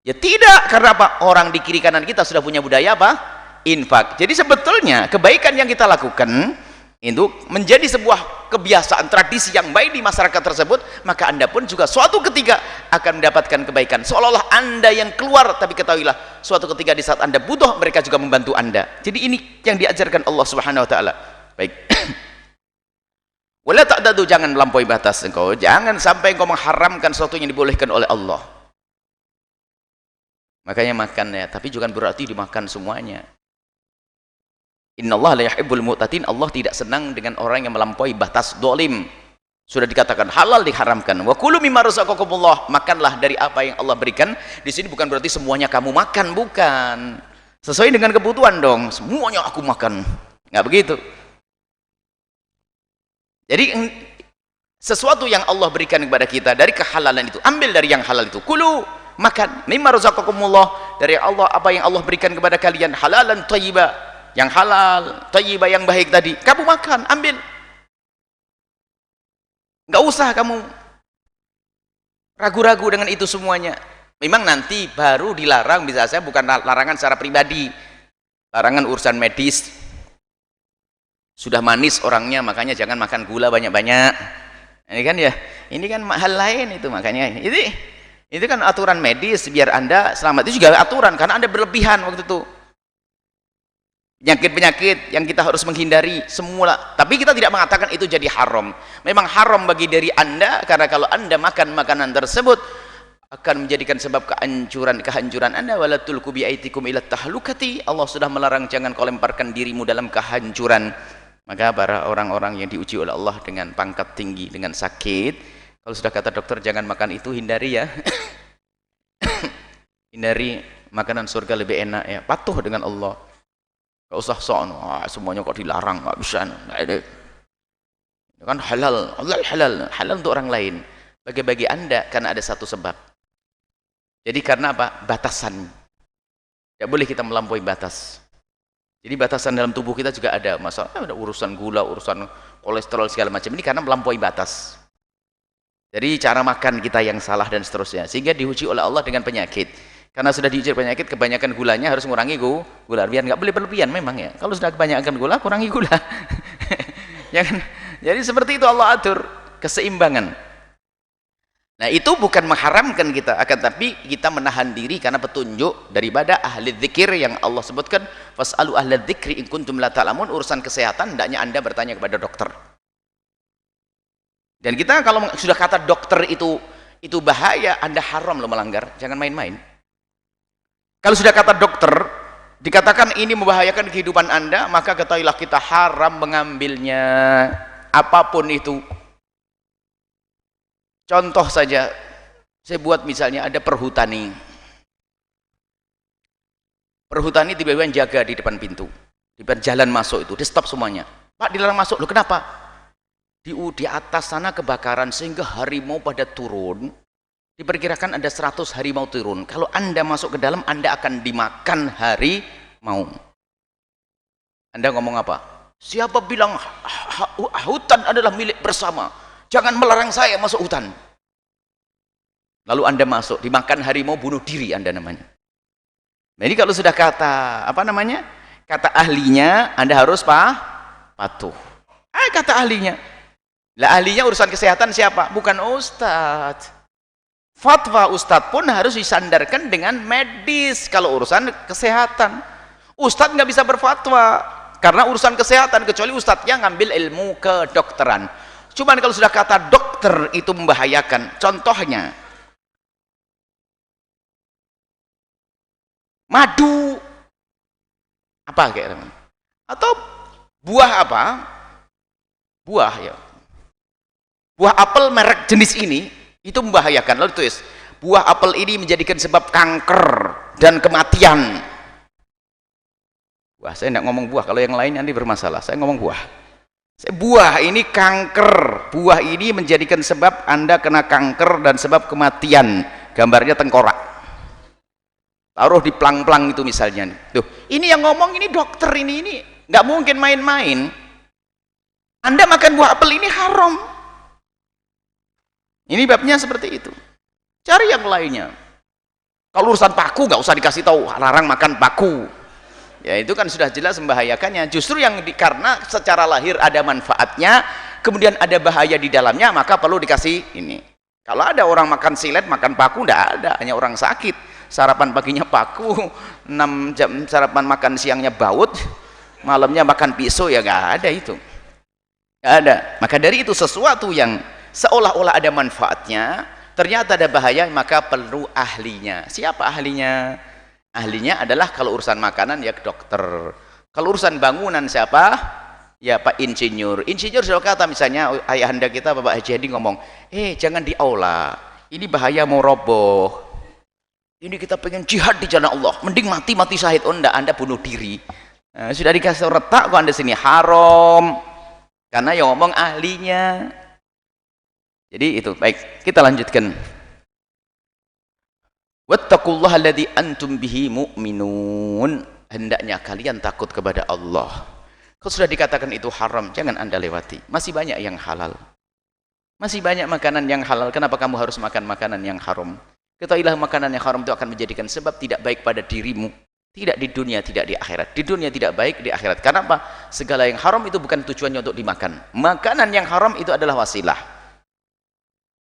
Ya tidak, karena apa? Orang di kiri kanan kita sudah punya budaya apa? Infak. Jadi sebetulnya kebaikan yang kita lakukan itu menjadi sebuah kebiasaan, tradisi yang baik di masyarakat tersebut, maka Anda pun juga suatu ketika akan mendapatkan kebaikan. Seolah-olah Anda yang keluar, tapi ketahuilah suatu ketika di saat Anda butuh, mereka juga membantu Anda. Jadi ini yang diajarkan Allah Subhanahu wa taala. Baik. Wala ta'dadu, jangan melampaui batas engkau. Jangan sampai engkau mengharamkan sesuatu yang dibolehkan oleh Allah. Makanya makan ya, tapi juga berarti dimakan semuanya. Innallaha la yuhibbul mu'tadin, Allah tidak senang dengan orang yang melampaui batas dolim. Sudah dikatakan halal diharamkan. Wa kulu mimma razaqakumullah, makanlah dari apa yang Allah berikan. Di sini bukan berarti semuanya kamu makan, bukan. Sesuai dengan kebutuhan dong. Semuanya aku makan. Enggak begitu. Jadi sesuatu yang Allah berikan kepada kita dari kehalalan itu, ambil dari yang halal itu. Kulu, makan mimma razaqakumullah, dari Allah, apa yang Allah berikan kepada kalian, halalan thayyiba, yang halal, thayyiba yang baik tadi. Kamu makan, ambil. Nggak usah kamu ragu-ragu dengan itu semuanya. Memang nanti baru dilarang, bisa saya bukan larangan secara pribadi, larangan urusan medis. Sudah manis orangnya, makanya jangan makan gula banyak-banyak. Ini kan ya, ini kan hal lain itu, makanya itu kan aturan medis biar Anda selamat. Itu juga aturan karena Anda berlebihan waktu itu. Penyakit-penyakit yang kita harus menghindari semula, tapi kita tidak mengatakan itu jadi haram. Memang haram bagi diri Anda, karena kalau Anda makan makanan tersebut akan menjadikan sebab kehancuran Anda. Wala tulqu biaitikum ila tahlukati, Allah sudah melarang jangan kau lemparkan dirimu dalam kehancuran. Maka para orang-orang yang diuji oleh Allah dengan pangkat tinggi, dengan sakit, kalau sudah kata dokter jangan makan itu, hindari ya. Hindari, makanan surga lebih enak ya, patuh dengan Allah. Gak usah semuanya kok dilarang, gak bisa. Gak ada. Itu kan halal, halal untuk orang lain. Bagi Anda karena ada satu sebab. Jadi karena apa? Batasan. Tidak boleh kita melampaui batas. Jadi batasan dalam tubuh kita juga ada. Masalah ada urusan gula, urusan kolesterol segala macam. Ini karena melampaui batas. Jadi cara makan kita yang salah dan seterusnya. Sehingga diuji oleh Allah dengan penyakit. Karena sudah diuji penyakit, kebanyakan gulanya harus mengurangi gula. Biar nggak boleh berlebihan memang ya. Kalau sudah kebanyakan gula, kurangi gula. Jangan. Jadi seperti itu Allah atur keseimbangan. Nah itu bukan mengharamkan kita, akan tapi kita menahan diri karena petunjuk daripada ahli dzikir yang Allah sebutkan. Fas'alu ahla dzikri in kuntum la ta'lamun. Urusan kesehatan hendaknya Anda bertanya kepada dokter. Dan kita kalau sudah kata dokter itu bahaya, Anda haram loh melanggar. Jangan main-main. Kalau sudah kata dokter, dikatakan ini membahayakan kehidupan Anda, maka ketahuilah kita haram mengambilnya, apapun itu. Contoh saja, saya buat misalnya ada perhutani. Perhutani tiba-tiba jaga di depan pintu, di depan jalan masuk itu, dia stop semuanya. Pak, dilarang masuk. Loh kenapa? Di atas sana kebakaran sehingga harimau pada turun. Diperkirakan ada 100 harimau turun. Kalau Anda masuk ke dalam, Anda akan dimakan harimau. Anda ngomong apa? Siapa bilang hutan adalah milik bersama? Jangan melarang saya masuk hutan. Lalu Anda masuk, dimakan harimau, bunuh diri Anda namanya. Jadi kalau sudah kata, apa namanya? Kata ahlinya, Anda harus patuh. Kata ahlinya. Lah ahlinya urusan kesehatan siapa? Bukan ustadz. Fatwa ustadz pun harus disandarkan dengan medis kalau urusan kesehatan. Ustadz nggak bisa berfatwa karena urusan kesehatan, kecuali ustadznya ngambil ilmu kedokteran. Cuman kalau sudah kata dokter itu membahayakan, contohnya madu apa kayak atau buah apa? Buah ya. Buah apel merek jenis ini itu membahayakan. Lalu tulis, buah apel ini menjadikan sebab kanker dan kematian. Wah, saya tidak ngomong buah, kalau yang lain nanti bermasalah. Saya ngomong buah. Buah ini kanker, buah ini menjadikan sebab Anda kena kanker dan sebab kematian. Gambarnya tengkorak. Taruh di plang-plang itu misalnya. Tuh, ini yang ngomong ini dokter ini nggak mungkin main-main. Anda makan buah apel ini haram. Ini babnya seperti itu. Cari yang lainnya. Kalau urusan paku nggak usah dikasih tahu, larang makan paku. Ya itu kan sudah jelas membahayakannya. Justru yang karena secara lahir ada manfaatnya, kemudian ada bahaya di dalamnya, maka perlu dikasih ini. Kalau ada orang makan silet, makan paku, enggak ada. Hanya orang sakit. Sarapan paginya paku, 6 jam sarapan, makan siangnya baut, malamnya makan pisau, ya nggak ada itu. Nggak ada. Maka dari itu sesuatu yang seolah-olah ada manfaatnya, ternyata ada bahaya, maka perlu ahlinya. Siapa ahlinya? Ahlinya adalah kalau urusan makanan ya dokter. Kalau urusan bangunan siapa? Ya Pak Insinyur, Insinyur sudah kata misalnya ayahanda kita Bapak Haji Hadi ngomong, jangan di aula, ini bahaya mau roboh, ini kita pengen jihad di jalan Allah, mending mati syahid. Oh enggak, Anda bunuh diri. Nah, sudah dikasih retak kok Anda sini, haram, karena yang ngomong ahlinya. Jadi itu, baik, kita lanjutkan. Wattaqullaha alladzi antum bihi mu'minun, hendaknya kalian takut kepada Allah. Kalau sudah dikatakan itu haram, jangan Anda lewati. Masih banyak yang halal. Masih banyak makanan yang halal. Kenapa kamu harus makan makanan yang haram? Ketahuilah makanan yang haram itu akan menjadikan sebab tidak baik pada dirimu. Tidak di dunia, tidak di akhirat. Di dunia tidak baik, di akhirat. Karena apa? Segala yang haram itu bukan tujuannya untuk dimakan. Makanan yang haram itu adalah wasilah.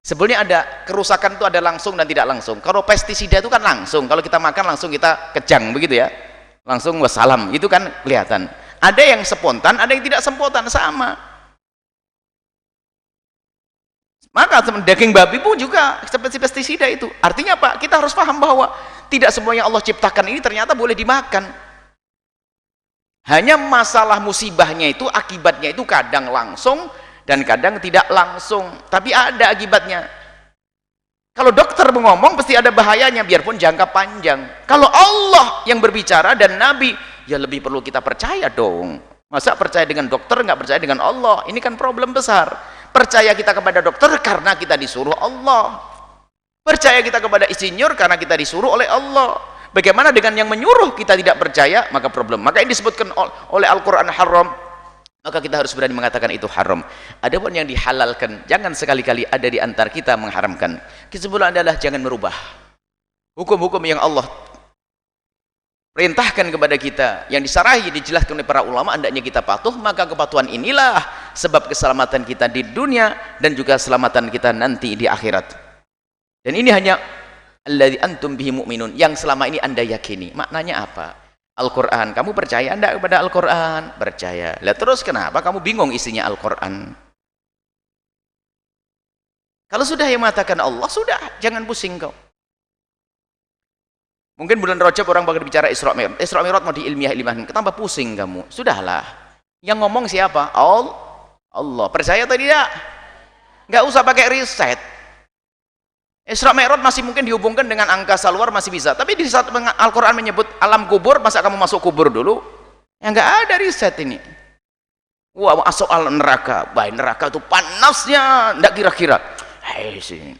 Sebelumnya ada kerusakan itu ada langsung dan tidak langsung. Kalau pestisida itu kan langsung. Kalau kita makan langsung kita kejang, begitu ya. Langsung wassalam. Itu kan kelihatan. Ada yang spontan, ada yang tidak spontan, sama. Maka daging babi pun juga seperti pestisida itu. Artinya apa? Kita harus paham bahwa tidak semua yang Allah ciptakan ini ternyata boleh dimakan. Hanya masalah musibahnya itu, akibatnya itu kadang langsung dan kadang tidak langsung. Tapi ada akibatnya. Kalau dokter ngomong pasti ada bahayanya, biarpun jangka panjang. Kalau Allah yang berbicara dan Nabi, ya lebih perlu kita percaya dong. Masa percaya dengan dokter nggak percaya dengan Allah? Ini kan problem besar. Percaya kita kepada dokter karena kita disuruh Allah. Percaya kita kepada insinyur karena kita disuruh oleh Allah. Bagaimana dengan yang menyuruh kita tidak percaya? Maka problem. Maka ini disebutkan oleh Al-Quran haram. Maka kita harus berani mengatakan itu haram. Adapun yang dihalalkan, jangan sekali-kali ada di antara kita mengharamkan. Kesimpulan adalah jangan merubah hukum-hukum yang Allah perintahkan kepada kita, yang disarahi, dijelaskan oleh para ulama, hendaknya kita patuh. Maka kepatuhan inilah sebab keselamatan kita di dunia dan juga keselamatan kita nanti di akhirat. Dan ini hanya alladzi antum bihi mu'minun, yang selama ini Anda yakini. Maknanya apa? Al-Quran, kamu percaya Anda kepada Al-Quran? Percaya. Lah terus kenapa kamu bingung isinya Al-Quran? Kalau sudah yang mengatakan Allah, sudah, jangan pusing kau. Mungkin bulan Rajab orang bakal bicara Isra Mi'raj. Isra Mi'raj mau diilmiah-ilmiahkan, tambah pusing kamu. Sudahlah. Yang ngomong siapa? Allah. Percaya atau tidak? Nggak usah pakai riset. Isra Mi'raj masih mungkin dihubungkan dengan angkasa luar, masih bisa. Tapi di saat Al-Quran menyebut alam kubur, masa kamu masuk kubur dulu? Ya nggak ada riset ini. Wah, soal neraka. Baik, neraka itu panasnya, nggak kira-kira. Hei sih.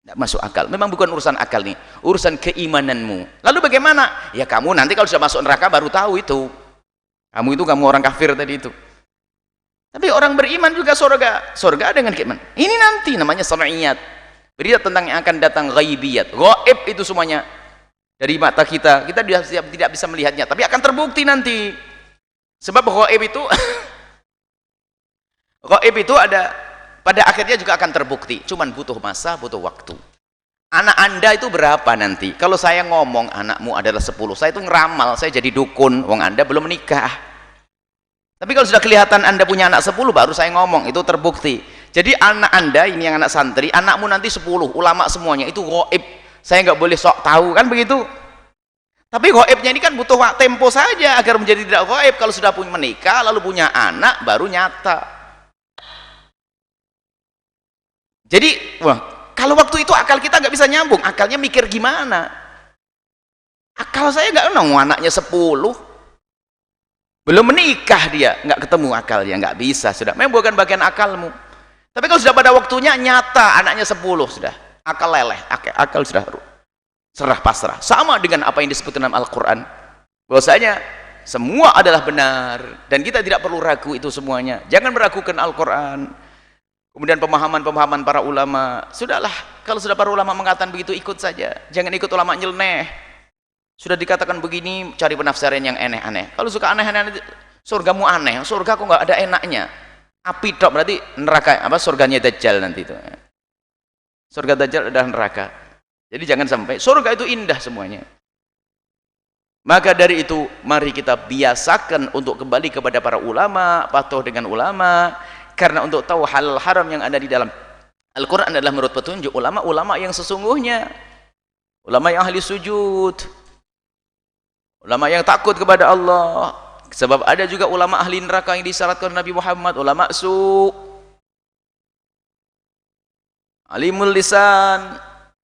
Tidak masuk akal. Memang bukan urusan akal nih, urusan keimananmu. Lalu bagaimana? Ya kamu nanti kalau sudah masuk neraka baru tahu itu. Kamu orang kafir tadi itu. Tapi orang beriman juga surga. Surga dengan keimanan. Ini nanti namanya sam'iyat. Berita tentang yang akan datang, ghaibiyat. Ghaib itu semuanya dari mata kita. Kita tidak bisa melihatnya, tapi akan terbukti nanti. Sebab ghaib itu ghaib itu ada pada akhirnya juga akan terbukti, cuman butuh masa, butuh waktu. Anak Anda itu berapa nanti? Kalau saya ngomong anakmu adalah 10, saya itu ngeramal, saya jadi dukun, wong Anda belum menikah. Tapi kalau sudah kelihatan Anda punya anak 10, baru saya ngomong, itu terbukti. Jadi anak Anda, ini yang anak santri, anakmu nanti 10, ulama semuanya, itu ghaib. Saya nggak boleh sok tahu, kan begitu? Tapi ghaibnya ini kan butuh tempo saja, agar menjadi tidak ghaib. Kalau sudah punya menikah, lalu punya anak, baru nyata. Jadi, kalau waktu itu akal kita nggak bisa nyambung, akalnya mikir gimana? Akal saya nggak nong, anaknya 10, belum menikah dia, nggak ketemu akalnya, nggak bisa, sudah. Memang bukan bagian akalmu. Tapi kalau sudah pada waktunya nyata, anaknya 10 sudah, akal leleh, akal sudah serah pasrah. Sama dengan apa yang disebut dalam Al-Quran, bahwasanya semua adalah benar dan kita tidak perlu ragu itu semuanya. Jangan meragukan Al-Quran. Kemudian pemahaman-pemahaman para ulama, sudahlah, kalau sudah para ulama mengatakan begitu, ikut saja, jangan ikut ulama nyeleneh. Sudah dikatakan begini, cari penafsiran yang aneh-aneh. Kalau suka aneh-aneh, surgamu aneh, surga kok nggak ada enaknya, api tok, berarti neraka, surganya Dajjal nanti itu. Surga Dajjal adalah neraka. Jadi jangan sampai, surga itu indah semuanya. Maka dari itu, mari kita biasakan untuk kembali kepada para ulama, patuh dengan ulama. Karena untuk tahu halal haram yang ada di dalam Al-Quran adalah menurut petunjuk ulama-ulama yang sesungguhnya, ulama yang ahli sujud, ulama yang takut kepada Allah, Sebab ada juga ulama ahli neraka yang disyaratkan Nabi Muhammad, ulama su, alimul lisan,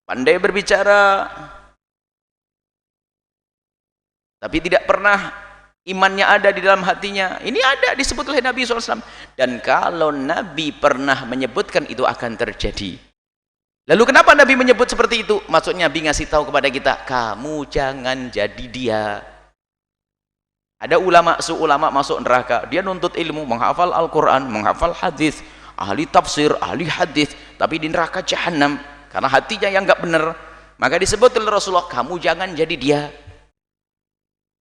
pandai berbicara, tapi tidak pernah imannya ada di dalam hatinya. Ini ada disebut oleh Nabi SAW. Dan kalau Nabi pernah menyebutkan itu akan terjadi. Lalu kenapa Nabi menyebut seperti itu? Maksudnya Nabi ngasih tahu kepada kita, kamu jangan jadi dia. Ada ulama masuk neraka, dia nuntut ilmu, menghafal Al-Quran, menghafal hadis, ahli tafsir, ahli hadis, tapi di neraka jahanam karena hatinya yang enggak benar. Maka disebut oleh Rasulullah, kamu jangan jadi dia.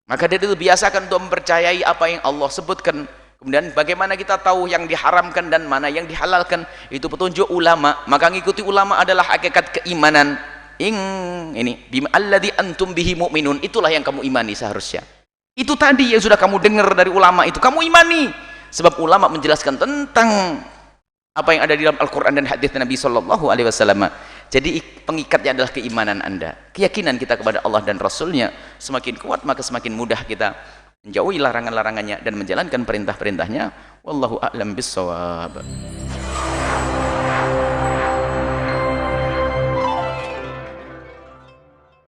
Maka dia itu biasakan untuk mempercayai apa yang Allah sebutkan. Kemudian bagaimana kita tahu yang diharamkan dan mana yang dihalalkan? Itu petunjuk ulama. Maka ngikuti ulama adalah hakikat keimanan. Ini bima alladzi antum bihi mu'minun, itulah yang kamu imani seharusnya. Itu tadi yang sudah kamu dengar dari ulama itu kamu imani. Sebab ulama menjelaskan tentang apa yang ada di dalam Al-Quran dan hadis Nabi SAW. Jadi pengikatnya adalah keimanan Anda, keyakinan kita kepada Allah dan Rasulnya. Semakin kuat maka semakin mudah kita menjauhi larangan-larangannya dan menjalankan perintah-perintahnya. Wallahu a'lam bissawab.